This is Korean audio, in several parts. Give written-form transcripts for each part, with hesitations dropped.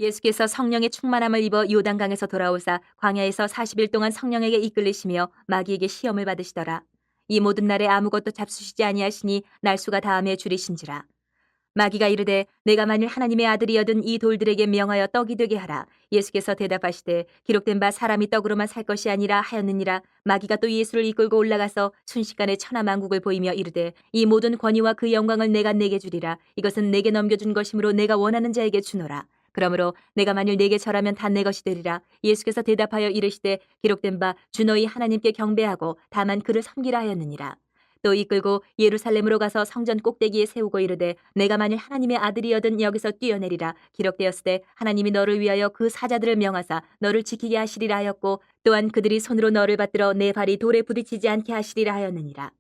예수께서 성령의 충만함을 입어 요단강에서 돌아오사 광야에서 40일 동안 성령에게 이끌리시며 마귀에게 시험을 받으시더라. 이 모든 날에 아무것도 잡수시지 아니하시니 날수가 다함에 줄이신지라. 마귀가 이르되 내가 만일 하나님의 아들이여든 이 돌들에게 명하여 떡이 되게 하라. 예수께서 대답하시되 기록된 바 사람이 떡으로만 살 것이 아니라 하였느니라. 마귀가 또 예수를 이끌고 올라가서 순식간에 천하만국을 보이며 이르되 이 모든 권위와 그 영광을 내가 내게 주리라. 이것은 내게 넘겨준 것이므로 내가 원하는 자에게 주노라. 그러므로 내가 만일 내게 절하면 다 내 것이 되리라. 예수께서 대답하여 이르시되 기록된 바 주 너희 하나님께 경배하고 다만 그를 섬기라 하였느니라. 또 이끌고 예루살렘으로 가서 성전 꼭대기에 세우고 이르되 내가 만일 하나님의 아들이여든 여기서 뛰어내리라. 기록되었으되 하나님이 너를 위하여 그 사자들을 명하사 너를 지키게 하시리라 하였고 또한 그들이 손으로 너를 받들어 내 발이 돌에 부딪히지 않게 하시리라 하였느니라.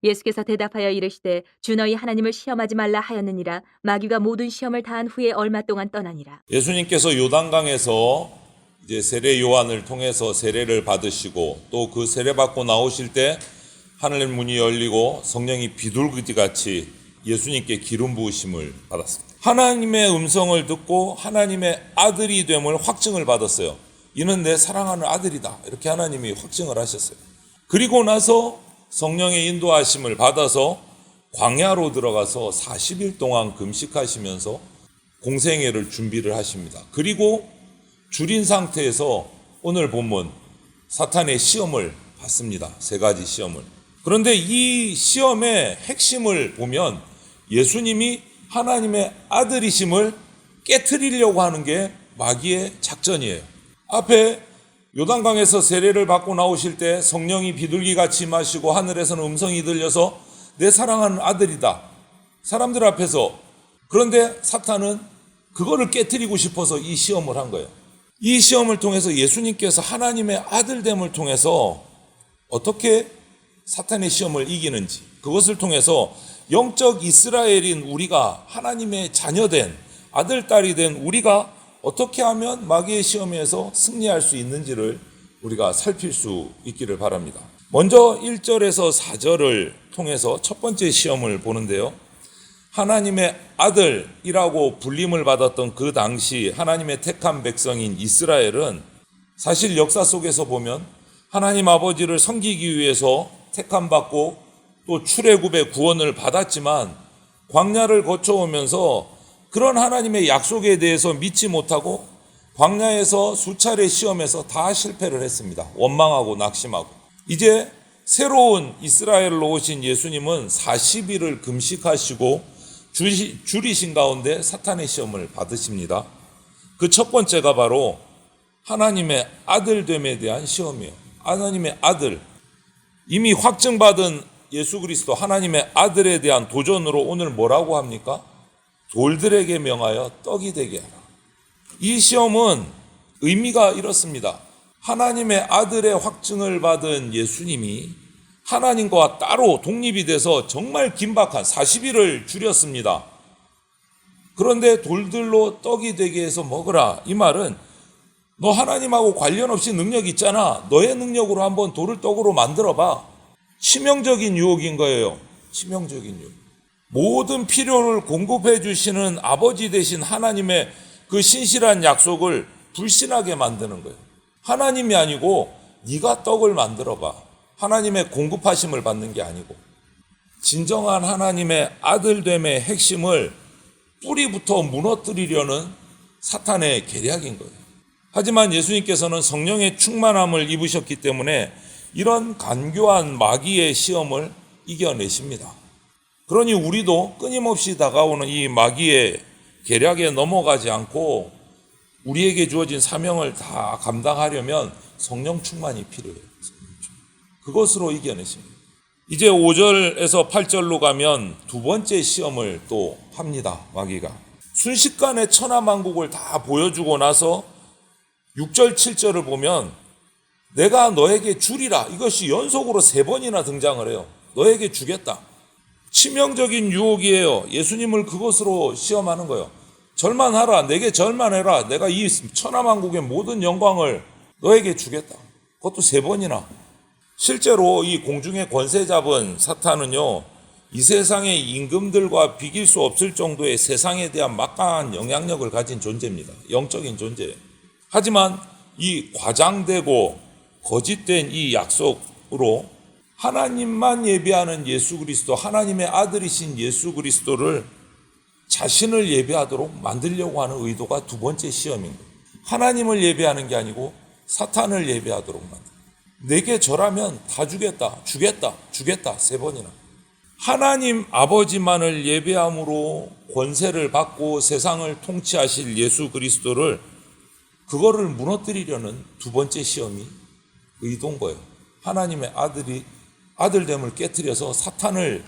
예수께서 대답하여 이르시되 주 너희 하나님을 시험하지 말라 하였느니라. 마귀가 모든 시험을 다한 후에 얼마 동안 떠나니라. 예수님께서 요단강에서 이제 세례 요한을 통해서 세례를 받으시고 또 그 세례 받고 나오실 때 하늘 문이 열리고 성령이 비둘기같이 같이 예수님께 기름 부으심을 받았습니다. 하나님의 음성을 듣고 하나님의 아들이 됨을 확증을 받았어요. 이는 내 사랑하는 아들이다. 이렇게 하나님이 확증을 하셨어요. 그리고 나서 성령의 인도하심을 받아서 광야로 들어가서 40일 동안 금식하시면서 공생애를 준비를 하십니다. 그리고 줄인 상태에서 오늘 본문 사탄의 시험을 받습니다. 3가지 시험을. 그런데 이 시험의 핵심을 보면 예수님이 하나님의 아들이심을 깨트리려고 하는 게 마귀의 작전이에요. 앞에 요단강에서 세례를 받고 나오실 때 성령이 비둘기같이 임하시고 하늘에서는 음성이 들려서 내 사랑하는 아들이다. 사람들 앞에서. 그런데 사탄은 그거를 깨트리고 싶어서 이 시험을 한 거예요. 이 시험을 통해서 예수님께서 하나님의 아들됨을 통해서 어떻게 사탄의 시험을 이기는지, 그것을 통해서 영적 이스라엘인 우리가 하나님의 자녀된 아들, 딸이 된 우리가 어떻게 하면 마귀의 시험에서 승리할 수 있는지를 우리가 살필 수 있기를 바랍니다. 먼저 1절에서 4절을 통해서 첫 번째 시험을 보는데요. 하나님의 아들이라고 불림을 받았던 그 당시 하나님의 택한 백성인 이스라엘은 사실 역사 속에서 보면 하나님 아버지를 섬기기 위해서 택함받고 또 출애굽의 구원을 받았지만 광야를 거쳐오면서 그런 하나님의 약속에 대해서 믿지 못하고 광야에서 수차례 시험에서 다 실패를 했습니다. 원망하고 낙심하고. 이제 새로운 이스라엘로 오신 예수님은 40일을 금식하시고 줄이신 가운데 사탄의 시험을 받으십니다. 그 첫 번째가 바로 하나님의 아들됨에 대한 시험이에요. 하나님의 아들. 이미 확증받은 예수 그리스도 하나님의 아들에 대한 도전으로 오늘 뭐라고 합니까? 돌들에게 명하여 떡이 되게 하라. 이 시험은 의미가 이렇습니다. 하나님의 아들의 확증을 받은 예수님이 하나님과 따로 독립이 돼서 정말 긴박한 40일을 줄였습니다. 그런데 돌들로 떡이 되게 해서 먹으라. 이 말은 너 하나님하고 관련 없이 능력 있잖아. 너의 능력으로 한번 돌을 떡으로 만들어봐. 치명적인 유혹인 거예요. 치명적인 유혹. 모든 필요를 공급해 주시는 아버지 되신 하나님의 그 신실한 약속을 불신하게 만드는 거예요. 하나님이 아니고 네가 떡을 만들어봐. 하나님의 공급하심을 받는 게 아니고 진정한 하나님의 아들됨의 핵심을 뿌리부터 무너뜨리려는 사탄의 계략인 거예요. 하지만 예수님께서는 성령의 충만함을 입으셨기 때문에 이런 간교한 마귀의 시험을 이겨내십니다. 그러니 우리도 끊임없이 다가오는 이 마귀의 계략에 넘어가지 않고 우리에게 주어진 사명을 다 감당하려면 성령 충만이 필요해요. 그것으로 이겨내십니다. 이제 5절에서 8절로 가면 두 번째 시험을 또 합니다. 마귀가. 순식간에 천하만국을 다 보여주고 나서 6절, 7절을 보면 내가 너에게 주리라. 이것이 연속으로 3번이나 등장을 해요. 너에게 주겠다. 치명적인 유혹이에요. 예수님을 그것으로 시험하는 거예요. 절만하라. 내게 절만해라. 내가 이 천하만국의 모든 영광을 너에게 주겠다. 그것도 3번이나. 실제로 이 공중의 권세 잡은 사탄은요, 이 세상의 임금들과 비길 수 없을 정도의 세상에 대한 막강한 영향력을 가진 존재입니다. 영적인 존재예요. 하지만 이 과장되고 거짓된 이 약속으로 하나님만 예배하는 예수 그리스도, 하나님의 아들이신 예수 그리스도를 자신을 예배하도록 만들려고 하는 의도가 두 번째 시험인 거예요. 하나님을 예배하는 게 아니고 사탄을 예배하도록 만든다. 내게 절하면 다 주겠다, 주겠다, 주겠다 3번이나. 하나님 아버지만을 예배함으로 권세를 받고 세상을 통치하실 예수 그리스도를, 그거를 무너뜨리려는 두 번째 시험이 의도인 거예요. 하나님의 아들됨을 깨트려서 사탄을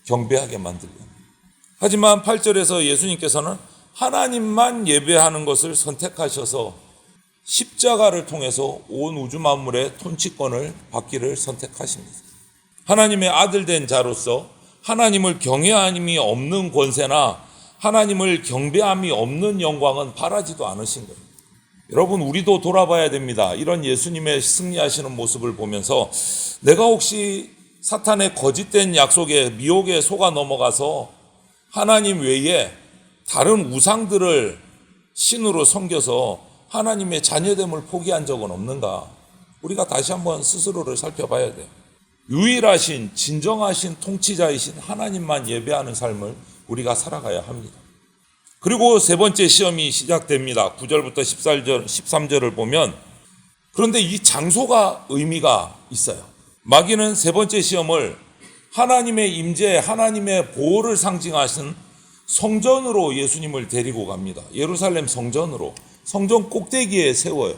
경배하게 만들려는. 하지만 8절에서 예수님께서는 하나님만 예배하는 것을 선택하셔서 십자가를 통해서 온 우주 만물의 통치권을 받기를 선택하십니다. 하나님의 아들된 자로서 하나님을 경외함이 없는 권세나 하나님을 경배함이 없는 영광은 바라지도 않으신 거예요. 여러분, 우리도 돌아봐야 됩니다. 이런 예수님의 승리하시는 모습을 보면서 내가 혹시 사탄의 거짓된 약속에 미혹에 속아 넘어가서 하나님 외에 다른 우상들을 신으로 섬겨서 하나님의 자녀됨을 포기한 적은 없는가? 우리가 다시 한번 스스로를 살펴봐야 돼요. 유일하신 진정하신 통치자이신 하나님만 예배하는 삶을 우리가 살아가야 합니다. 그리고 세 번째 시험이 시작됩니다. 9절부터 13절을 보면, 그런데 이 장소가 의미가 있어요. 마귀는 세 번째 시험을 하나님의 임재, 하나님의 보호를 상징하신 성전으로 예수님을 데리고 갑니다. 예루살렘 성전으로, 성전 꼭대기에 세워요.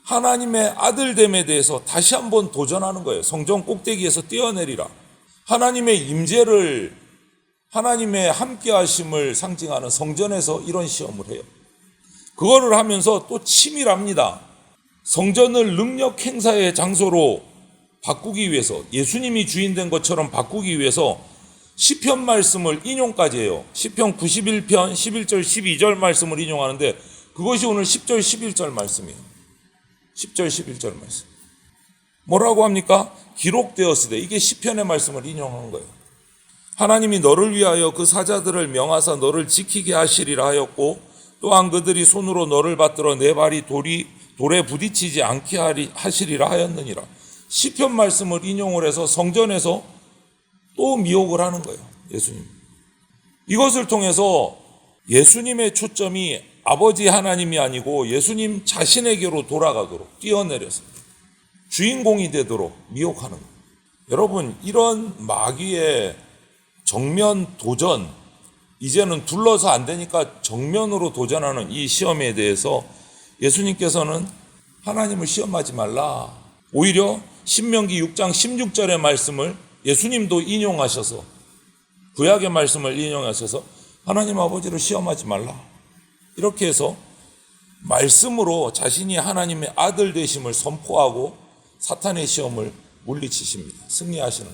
하나님의 아들됨에 대해서 다시 한번 도전하는 거예요. 성전 꼭대기에서 뛰어내리라. 하나님의 임재를, 하나님의 함께하심을 상징하는 성전에서 이런 시험을 해요. 그거를 하면서 또 치밀합니다. 성전을 능력 행사의 장소로 바꾸기 위해서, 예수님이 주인된 것처럼 바꾸기 위해서 시편 말씀을 인용까지 해요. 시편 91편 11절 12절 말씀을 인용하는데 그것이 오늘 10절 11절 말씀이에요. 10절 11절 말씀. 뭐라고 합니까? 기록되었으되, 이게 시편의 말씀을 인용한 거예요. 하나님이 너를 위하여 그 사자들을 명하사 너를 지키게 하시리라 하였고, 또한 그들이 손으로 너를 받들어 내 발이 돌에 부딪히지 않게 하시리라 하였느니라. 시편 말씀을 인용을 해서 성전에서 또 미혹을 하는 거예요. 예수님. 이것을 통해서 예수님의 초점이 아버지 하나님이 아니고 예수님 자신에게로 돌아가도록 뛰어내려서 주인공이 되도록 미혹하는 거예요. 여러분, 이런 마귀의 정면 도전, 이제는 둘러서 안 되니까 정면으로 도전하는 이 시험에 대해서 예수님께서는 하나님을 시험하지 말라. 오히려 신명기 6장 16절의 말씀을 예수님도 인용하셔서, 구약의 말씀을 인용하셔서 하나님 아버지를 시험하지 말라. 이렇게 해서 말씀으로 자신이 하나님의 아들 되심을 선포하고 사탄의 시험을 물리치십니다. 승리하시는.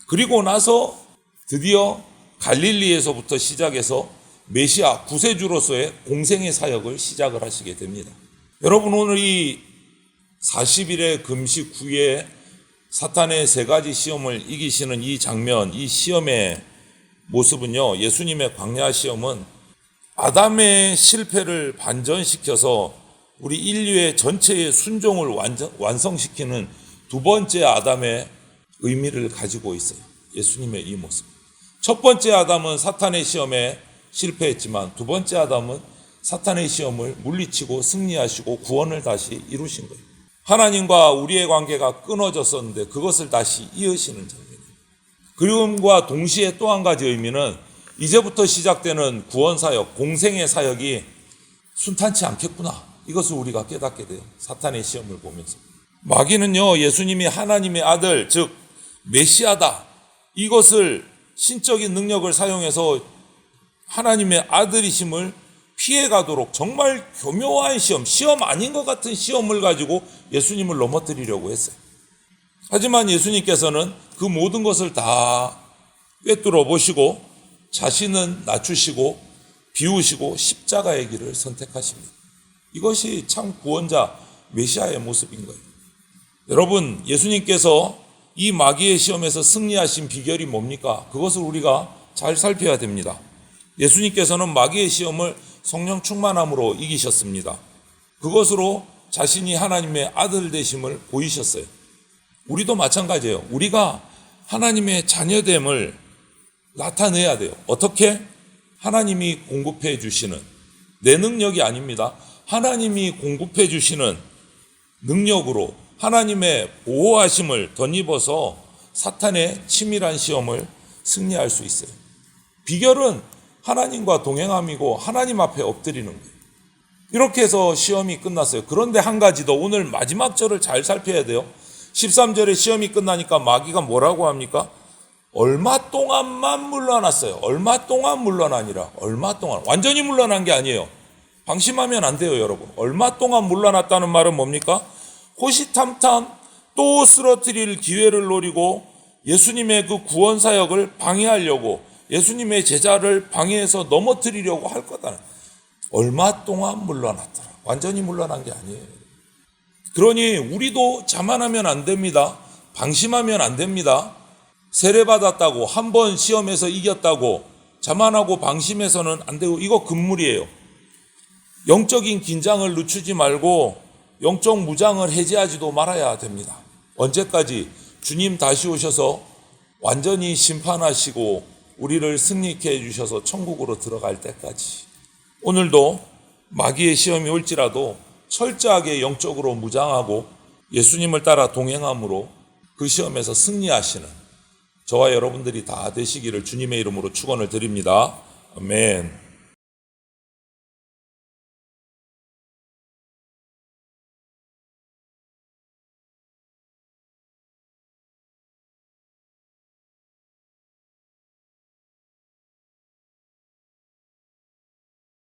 그리고 나서 드디어 갈릴리에서부터 시작해서 메시아 구세주로서의 공생의 사역을 시작을 하시게 됩니다. 여러분, 오늘 이 40일의 금식 후에 사탄의 3가지 시험을 이기시는 이 장면, 이 시험의 모습은요, 예수님의 광야 시험은 아담의 실패를 반전시켜서 우리 인류의 전체의 순종을 완성시키는 두 번째 아담의 의미를 가지고 있어요. 예수님의 이 모습. 첫 번째 아담은 사탄의 시험에 실패했지만 두 번째 아담은 사탄의 시험을 물리치고 승리하시고 구원을 다시 이루신 거예요. 하나님과 우리의 관계가 끊어졌었는데 그것을 다시 이으시는 장면이에요. 그림과 동시에 또 한 가지 의미는 이제부터 시작되는 구원사역, 공생의 사역이 순탄치 않겠구나. 이것을 우리가 깨닫게 돼요. 사탄의 시험을 보면서. 마귀는요, 예수님이 하나님의 아들, 즉 메시아다, 이것을 신적인 능력을 사용해서 하나님의 아들이심을 피해가도록 정말 교묘한 시험 아닌 것 같은 시험을 가지고 예수님을 넘어뜨리려고 했어요. 하지만 예수님께서는 그 모든 것을 다 꿰뚫어 보시고 자신은 낮추시고 비우시고 십자가의 길을 선택하십니다. 이것이 참 구원자 메시아의 모습인 거예요. 여러분, 예수님께서 이 마귀의 시험에서 승리하신 비결이 뭡니까? 그것을 우리가 잘 살펴야 됩니다. 예수님께서는 마귀의 시험을 성령 충만함으로 이기셨습니다. 그것으로 자신이 하나님의 아들 되심을 보이셨어요. 우리도 마찬가지예요. 우리가 하나님의 자녀됨을 나타내야 돼요. 어떻게? 하나님이 공급해 주시는, 내 능력이 아닙니다. 하나님이 공급해 주시는 능력으로 하나님의 보호하심을 덧입어서 사탄의 치밀한 시험을 승리할 수 있어요. 비결은 하나님과 동행함이고 하나님 앞에 엎드리는 거예요. 이렇게 해서 시험이 끝났어요. 그런데 한 가지 더, 오늘 마지막 절을 잘 살펴야 돼요. 13절에 시험이 끝나니까 마귀가 뭐라고 합니까? 얼마 동안만 물러났어요. 얼마 동안 물러나니라. 얼마 동안. 완전히 물러난 게 아니에요. 방심하면 안 돼요, 여러분. 얼마 동안 물러났다는 말은 뭡니까? 호시탐탐 또 쓰러뜨릴 기회를 노리고 예수님의 그 구원 사역을 방해하려고, 예수님의 제자를 방해해서 넘어뜨리려고 할 거다. 얼마 동안 물러났더라. 완전히 물러난 게 아니에요. 그러니 우리도 자만하면 안 됩니다. 방심하면 안 됩니다. 세례받았다고, 한 번 시험에서 이겼다고 자만하고 방심해서는 안 되고, 이거 금물이에요. 영적인 긴장을 늦추지 말고 영적 무장을 해제하지도 말아야 됩니다. 언제까지? 주님 다시 오셔서 완전히 심판하시고 우리를 승리케 해주셔서 천국으로 들어갈 때까지. 오늘도 마귀의 시험이 올지라도 철저하게 영적으로 무장하고 예수님을 따라 동행함으로 그 시험에서 승리하시는 저와 여러분들이 다 되시기를 주님의 이름으로 축원을 드립니다. 아멘.